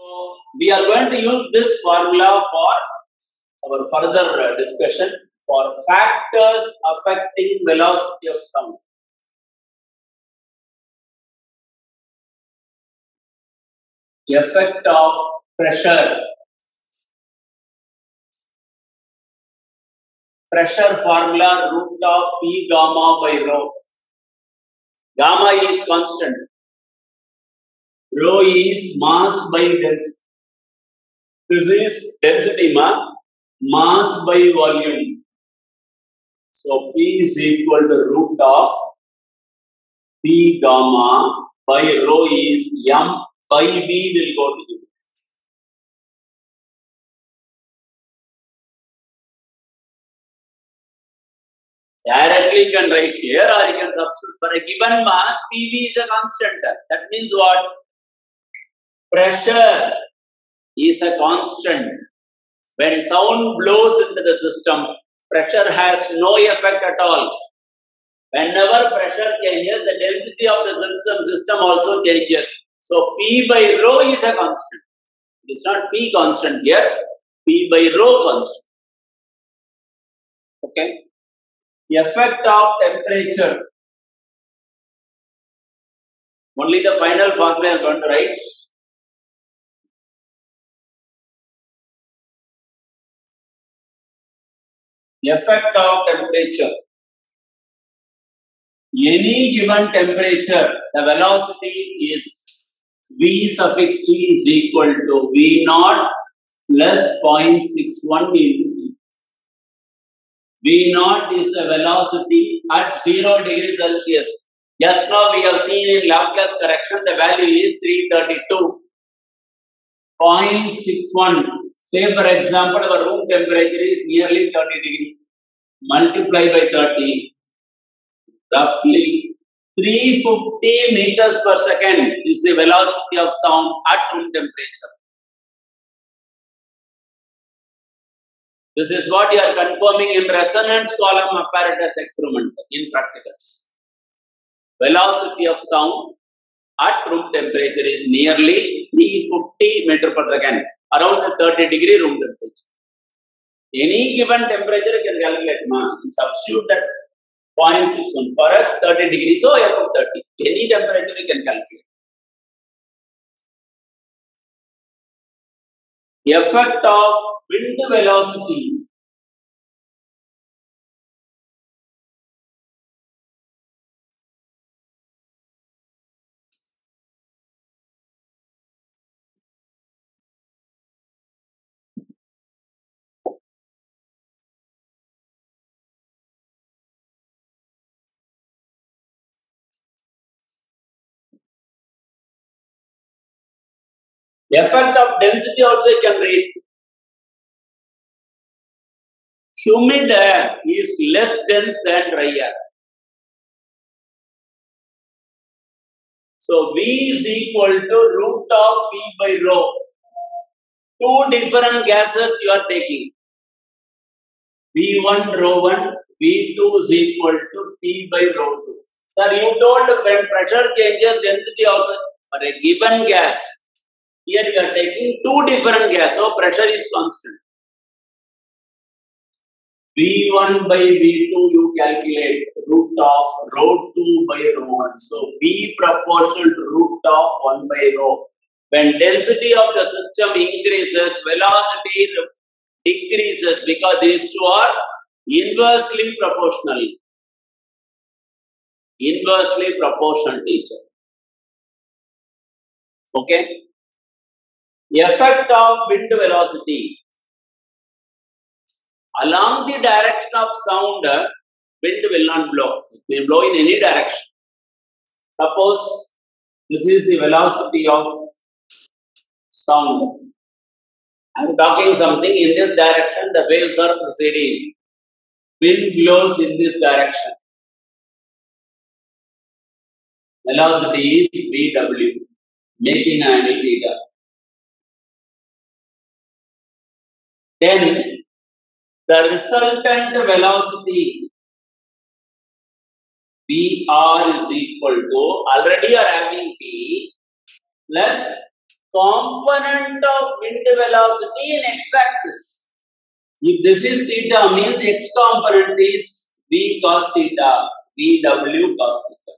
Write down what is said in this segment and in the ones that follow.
So we are going to use this formula for our further discussion for factors affecting velocity of sound. Effect of pressure. Pressure formula root of P gamma by rho. Gamma is constant. Rho is mass by density. This is density mass by volume. So P is equal to root of P gamma by rho is M by V will go to U. Directly you can write here or you can substitute. For a given mass, PV is a constant. That means what? Pressure is a constant. When sound blows into the system, pressure has no effect at all. Whenever pressure changes, the density of the system also changes. So P by rho is a constant. It is not P constant here. P by rho constant. Okay. Effect of temperature. Only the final formula I am going to write. Effect of temperature. Any given temperature, the velocity is V suffix T is equal to V naught plus 0.61 into T. V naught is a velocity at 0 degrees Celsius. Just now we have seen in Laplace correction the value is 332.61. Say for example our room temperature is nearly 30 degrees. Multiply by 30. Roughly 350 meters per second is the velocity of sound at room temperature. This is what you are confirming in resonance column apparatus experiment in practicals. Velocity of sound at room temperature is nearly 350 meters per second, around the 30 degree room temperature. Any given temperature you can calculate. Substitute that 0.61 for us 30 degrees, so I put 30. Any temperature you can calculate. Effect of wind velocity. Effect of density also you can read. Humid air is less dense than dry air. So V is equal to root of P by rho. Two different gases you are taking. V1 rho 1, V2 is equal to P by rho 2. Sir, you told when pressure changes, density also. For a given gas, here you are taking two different gases, so pressure is constant. V1 by V2 you calculate root of rho 2 by rho 1. So V proportional to root of 1 by rho. When density of the system increases, velocity decreases because these two are inversely proportional. Inversely proportional to each other. Okay. Effect of wind velocity. Along the direction of sound, wind will not blow. It may blow in any direction. Suppose this is the velocity of sound. I am talking something in this direction, the waves are proceeding. Wind blows in this direction. Velocity is Vw, making angle theta. Then the resultant velocity Vr is equal to, already you are having P plus component of wind velocity in x-axis. If this is theta, means x component is v cos theta, vw cos theta.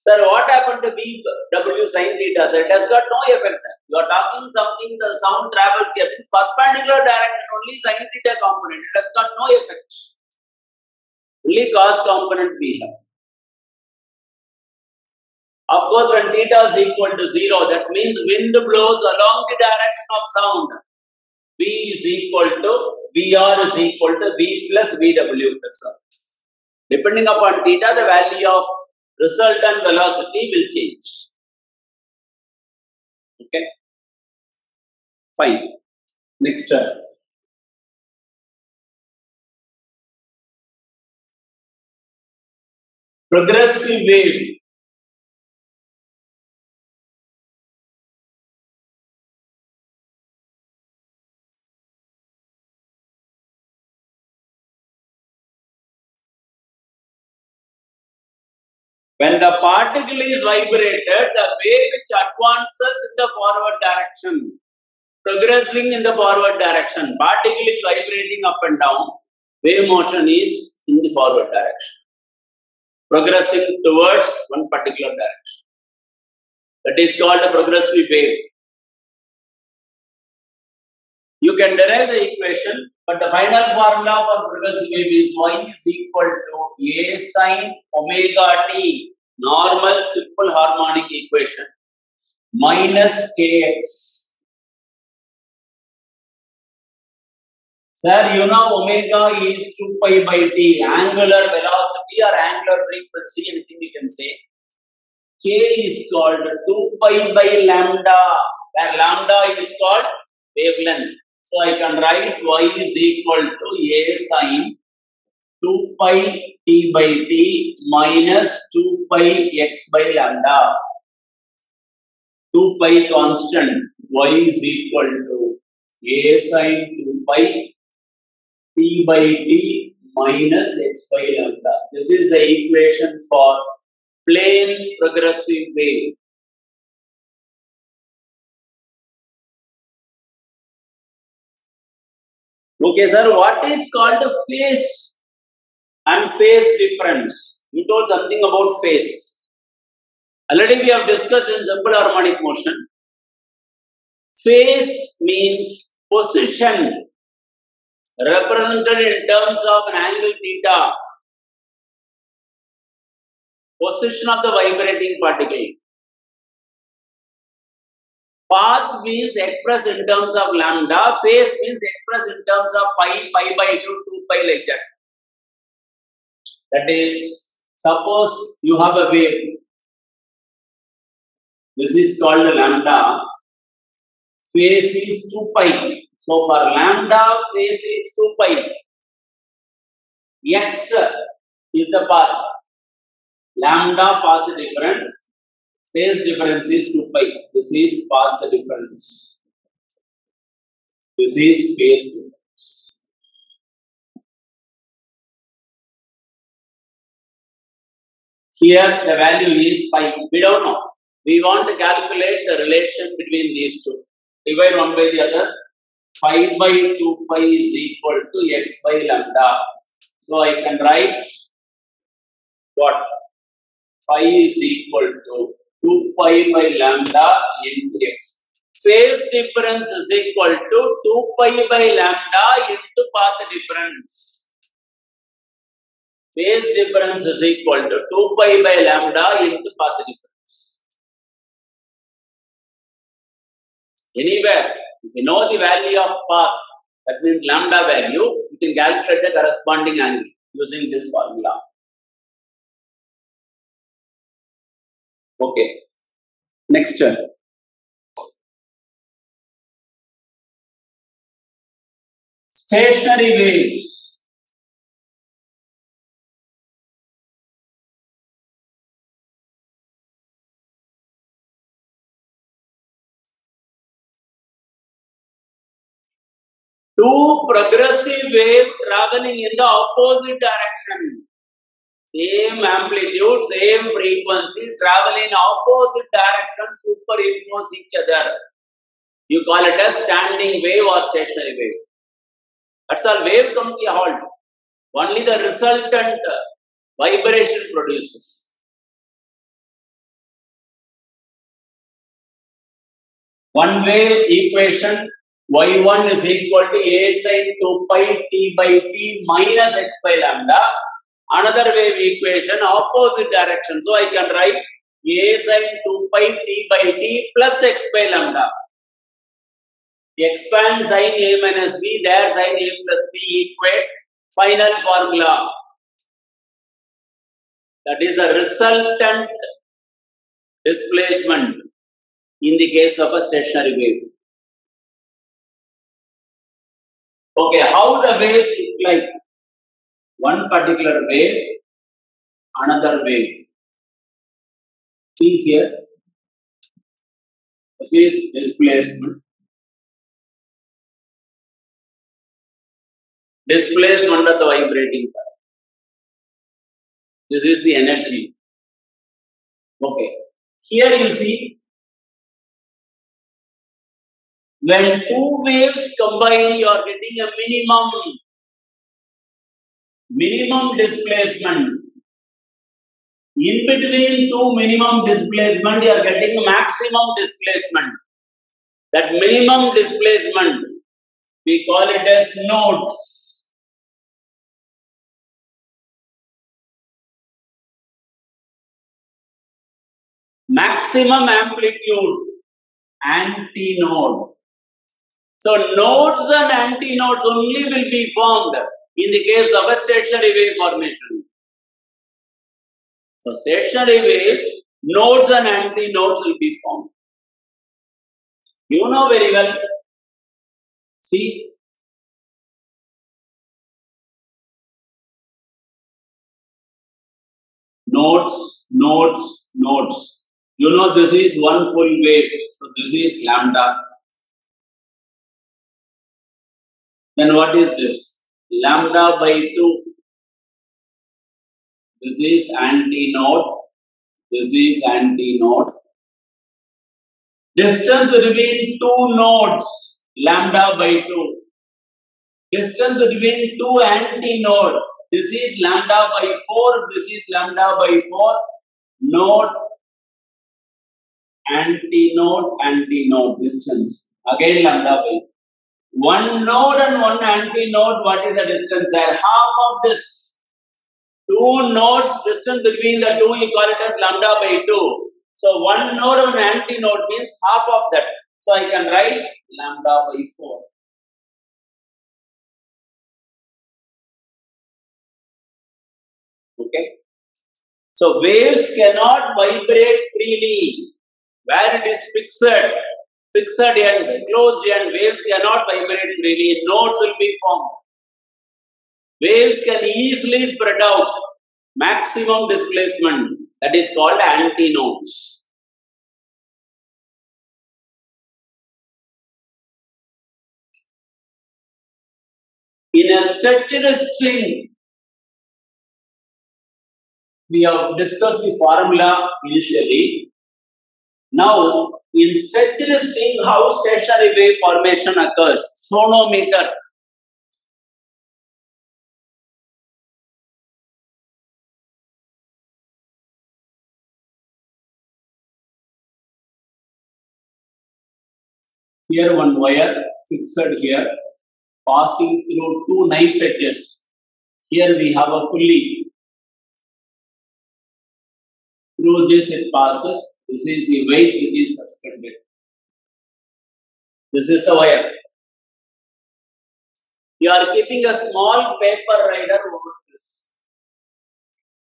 Sir, what happened to vw sin theta? Sir, it has got no effect. You are talking something, the sound travels here, means perpendicular direction, only sin theta component. It has got no effect. Only cos component we have. Of course, when theta is equal to 0, that means wind blows along the direction of sound. V is equal to Vr is equal to V plus Vw. That's all. Depending upon theta, the value of resultant velocity will change. Okay. Fine. Next term. Progressive wave. When the particle is vibrated, the wave which advances in the forward direction, progressing in the forward direction, particle is vibrating up and down, wave motion is in the forward direction, progressing towards one particular direction. That is called a progressive wave. You can derive the equation, but the final formula for progressive wave is y is equal to a sin omega t, normal simple harmonic equation, minus kx. Sir, you know omega is 2 pi by t, angular velocity or angular frequency, anything you can say. K is called 2 pi by lambda, where lambda is called wavelength. So I can write y is equal to a sin 2 pi t by t minus 2 pi x by lambda. 2 pi constant, y is equal to a sin 2 pi t by t minus x by lambda. This is the equation for plane progressive wave. Okay, sir, what is called phase and phase difference? You told something about phase. Already we have discussed in simple harmonic motion. Phase means position represented in terms of an angle theta. Position of the vibrating particle. Path means expressed in terms of lambda. Phase means expressed in terms of pi, pi by 2, 2 pi like that. That is, suppose you have a wave. This is called lambda. Phase is 2 pi. So for lambda, phase is 2 pi. X is the path. Lambda path difference. Phase difference is 2 pi. This is path difference. This is phase difference. Here the value is 5. We don't know. We want to calculate the relation between these two. Divide one by the other. 5 by 2 pi is equal to x by lambda. So I can write what? 5 is equal to 2 pi by lambda into x. Phase difference is equal to 2 pi by lambda into path difference. Phase difference is equal to 2 pi by lambda into path difference. Anywhere, if you know the value of path, that means lambda value, you can calculate the corresponding angle using this formula. Okay. Next term. Stationary waves. Two progressive waves traveling in the opposite direction. Same amplitude, same frequency, travel in opposite directions, superimpose each other. You call it a standing wave or stationary wave. That's all. Wave comes to a halt. Only the resultant vibration produces. One wave equation y1 is equal to a sin 2 pi t by t minus x by lambda. Another wave equation opposite direction. So I can write a sin 2 pi t by t plus x by lambda. Expand sin a minus b, there sin a plus b equate. Final formula. That is the resultant displacement in the case of a stationary wave. Okay, how the waves look like? One particular wave, another wave. See here. This is displacement. Displacement of the vibrating part. This is the energy. Okay. Here you see, when two waves combine, you are getting a minimum displacement. In between two minimum displacement, you are getting maximum displacement. That minimum displacement, we call it as nodes. Maximum amplitude, antinode. So nodes and antinodes only will be formed in the case of a stationary wave formation. So stationary waves, nodes and antinodes will be formed. You know very well. See, nodes. You know this is one full wave. So this is lambda. Then what is this? Lambda by 2. This is antinode. This is antinode. Distance between two nodes, lambda by 2. Distance between two antinodes. This is lambda by 4. This is lambda by 4. Node, antinode, distance. Again lambda by. One node and one antinode, what is the distance there? Half of this. Two nodes, distance between the two, you call it as lambda by 2. So one node and antinode means half of that. So I can write lambda by 4. Okay. So waves cannot vibrate freely. Where it is fixed end, closed end, waves cannot vibrate freely. Nodes will be formed. Waves can easily spread out. Maximum displacement, that is called antinodes. In a stretched string, we have discussed the formula initially. Now, in stretched string, how stationary wave formation occurs? Sonometer. Here one wire fixed here, passing through two knife edges. Here we have a pulley. Through this it passes. This is the weight which is suspended. This is a wire. You are keeping a small paper rider over this.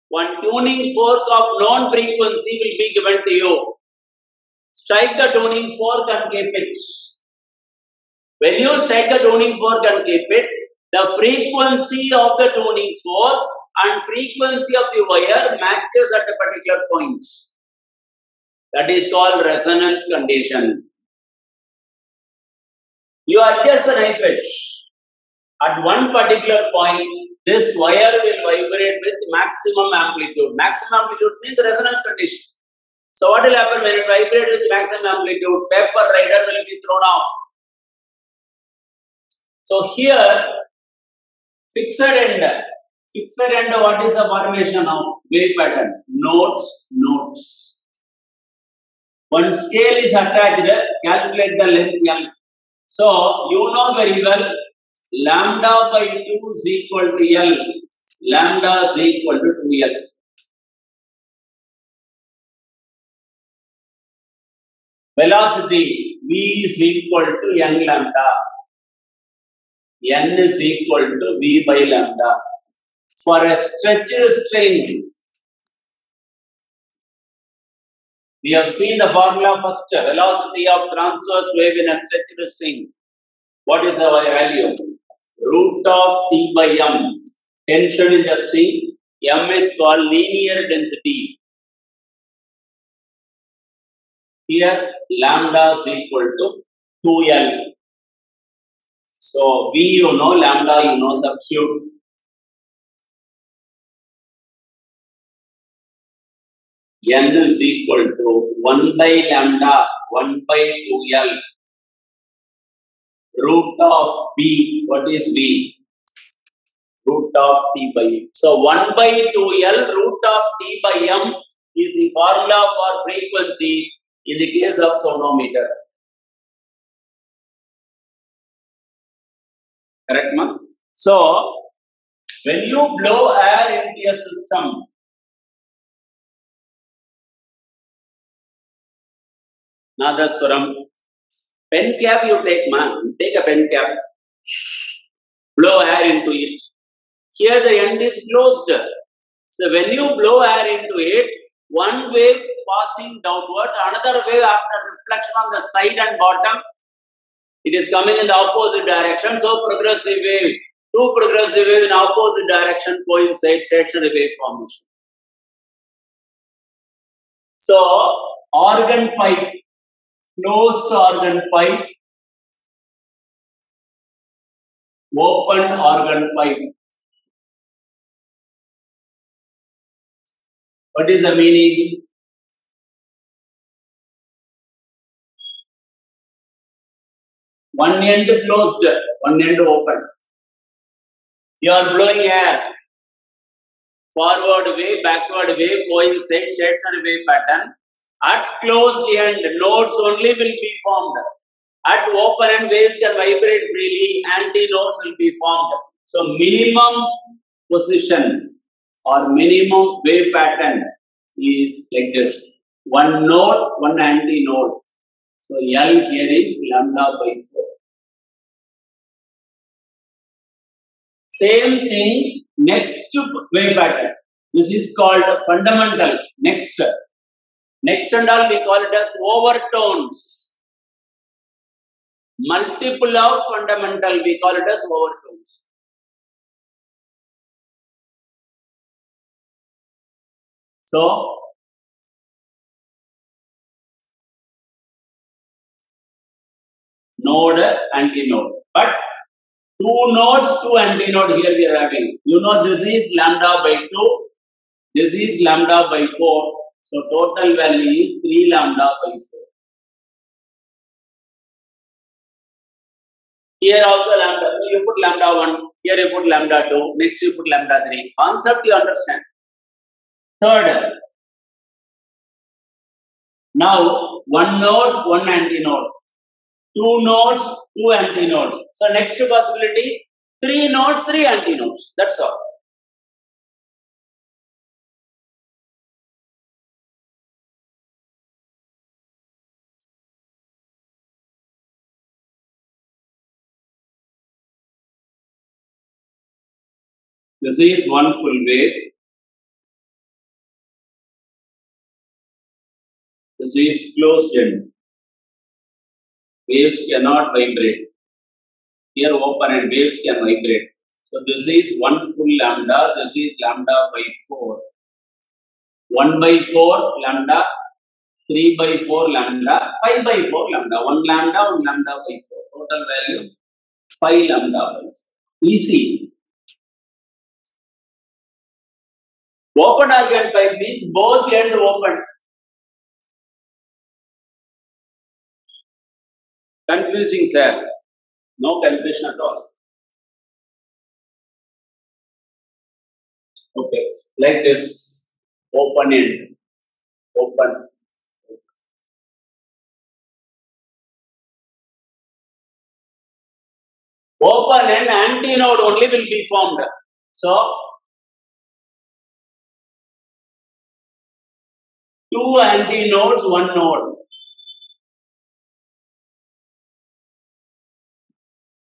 One tuning fork of known frequency will be given to you. Strike the tuning fork and keep it. When you strike the tuning fork and keep it, the frequency of the tuning fork and frequency of the wire matches at a particular point. That is called resonance condition. You adjust the knife edge. At one particular point, this wire will vibrate with maximum amplitude. Maximum amplitude means the resonance condition. So what will happen when it vibrates with maximum amplitude? Paper rider will be thrown off. So here, fixed end. Fixed end, what is the formation of wave pattern? Notes, notes. One scale is attached, calculate the length L. So, you know very well, lambda by 2 is equal to L. Lambda is equal to 2L. Velocity V is equal to N lambda. N is equal to V by lambda. For a stretched string, we have seen the formula first. Velocity of transverse wave in a stretched string. What is our value? Root of T by M. Tension in the string. M is called linear density. Here, lambda is equal to 2L. So, V you know, lambda you know, substitute. N is equal to 1 by lambda, 1 by 2L. Root of B, what is V? Root of T by M. So, 1 by 2L root of T by M is the formula for frequency in the case of sonometer. Correct, ma? So, when you blow air into a system, Nadaswaram, pen cap you take, ma. Take a pen cap, blow air into it. Here the end is closed. So when you blow air into it, one wave passing downwards, another wave after reflection on the side and bottom, it is coming in the opposite direction. So progressive wave, two progressive wave in opposite direction coincide, stationary wave formation. So organ pipe, closed organ pipe, open organ pipe. What is the meaning? One end closed, one end open. You are blowing air. Forward wave, backward wave, coincide, stationary wave pattern. At closed end, nodes only will be formed. At open end, waves can vibrate freely, anti-nodes will be formed. So, minimum position or minimum wave pattern is like this. One node, one anti-node. So, L here is lambda by 4. Same thing, next wave pattern. This is called fundamental. Next and all we call it as overtones. Multiple of fundamental, we call it as overtones. So, node, antinode. But two nodes, two antinode here we are having. You know this is lambda by 2. This is lambda by 4. So, total value is 3 lambda by 4. Here also lambda. So, you put lambda 1. Here you put lambda 2. Next you put lambda 3. Concept you understand. Third. Now, one node, one antinode. Two nodes, two antinodes. So, next possibility, 3 nodes, 3 antinodes. That's all. This is one full wave. This is closed end. Waves cannot vibrate. Here open and waves can vibrate. So this is one full lambda. This is lambda by 4. 1 by 4 lambda. 3 by 4 lambda. 5 by 4 lambda. 1 lambda, 1 lambda by 4. Total value 5 lambda by 4. Easy. Open organ pipe means both end open. Confusing, sir. No confusion at all. Okay, like this. Open end. Open. Open end antinode only will be formed. So, two antinodes, one node.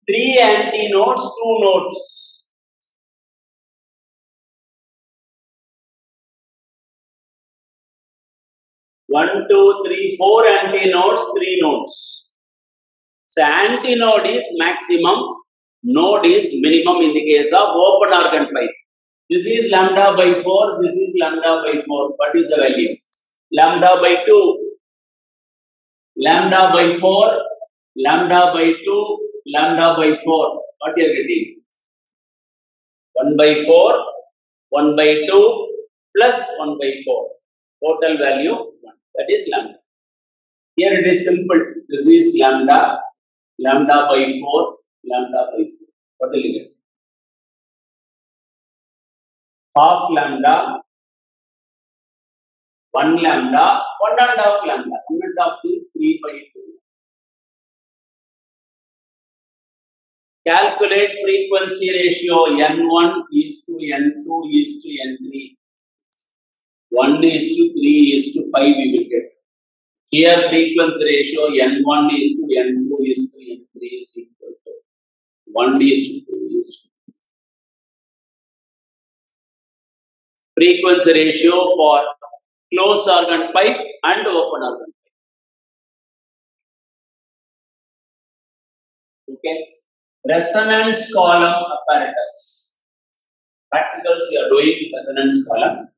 Three antinodes, two nodes. One, two, three, four antinodes, three nodes. So, antinode is maximum, node is minimum in the case of open organ pipe. This is lambda by 4, this is lambda by 4. What is the value? Lambda by 2, lambda by 4, lambda by 2, lambda by 4. What you are getting? 1 by 4, 1 by 2, plus 1 by 4. Total value 1. That is lambda. Here it is simple. This is lambda, lambda by 4, lambda by 4. What will you get? Half lambda, 1 lambda, 1.5 lambda. 1.5 is 3 by 2. Calculate frequency ratio N1 is to N2 is to N3. 1 is to 3 is to 5 we will get. Here frequency ratio N1 is to N2 is to N3 is equal to 1 is to 2 is to. Frequency ratio for closed organ pipe and open organ pipe. Okay. Resonance column apparatus. Practicals you are doing resonance column.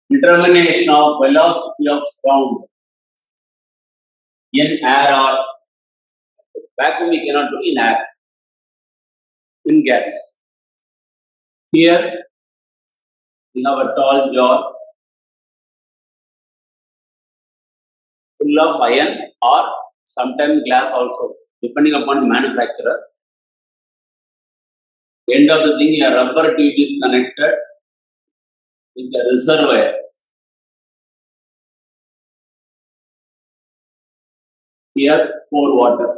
Determination of velocity of sound in air or vacuum we cannot do in air, in gas. Here we have a tall jar full of iron or sometimes glass also, depending upon the manufacturer. End of the thing, a rubber tube is connected with the reservoir. Here, pour water.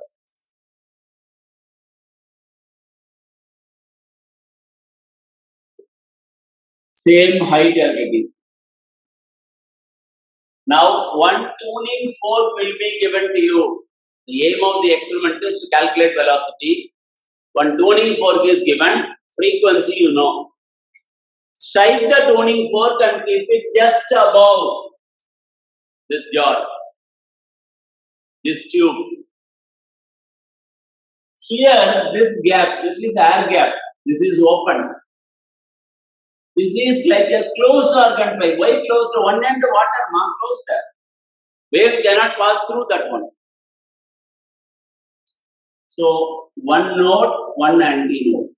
Same height you are getting. Now, one tuning fork will be given to you. The aim of the experiment is to calculate velocity. One tuning fork is given, frequency you know. Strike the tuning fork and keep it just above this jar, this tube. Here, this gap, this is air gap, this is open. This is like a closed organ pipe. Why closed? One end water, not closed. Waves cannot pass through that one. So, one node, one antinode,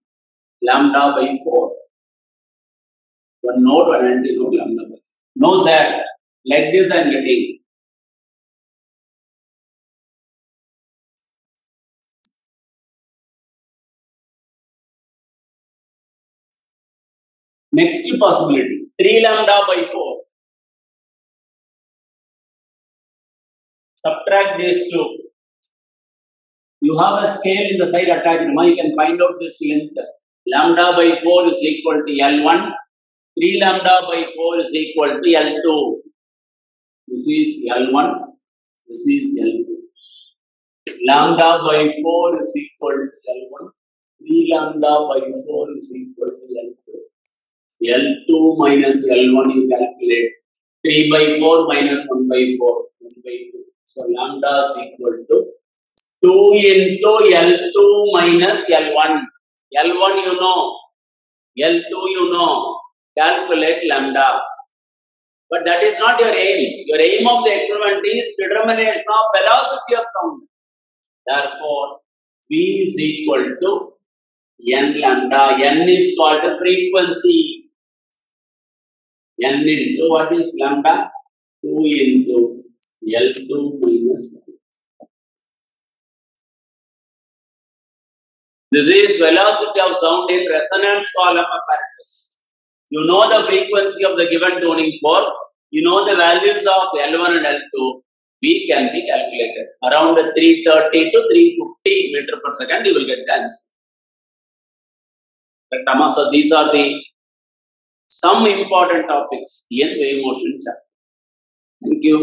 lambda by 4. One node, one antinode, lambda by 4. No, sir. Like this I am getting. Next possibility, 3 lambda by 4. Subtract these two. You have a scale in the side attached. Now you can find out this length. Lambda by 4 is equal to L1. 3 lambda by 4 is equal to L2. This is L1. This is L2. Lambda by 4 is equal to L1. 3 lambda by 4 is equal to L2. L2 minus L1 you calculate. 3 by 4 minus 1 by 4. 1 by 2. So lambda is equal to 2 into L2 minus L1. L1 you know. L2 you know. Calculate lambda. But that is not your aim. Your aim of the experiment is determination of velocity of sound. Therefore, V is equal to n lambda. N is called the frequency. N into what is lambda? 2 into L2 minus L. This is velocity of sound in resonance column apparatus. You know the frequency of the given tuning fork. You know the values of L1 and L2. V can be calculated. Around 330 to 350 meter per second, you will get the answer. So these are some important topics in wave motion chapter. Thank you.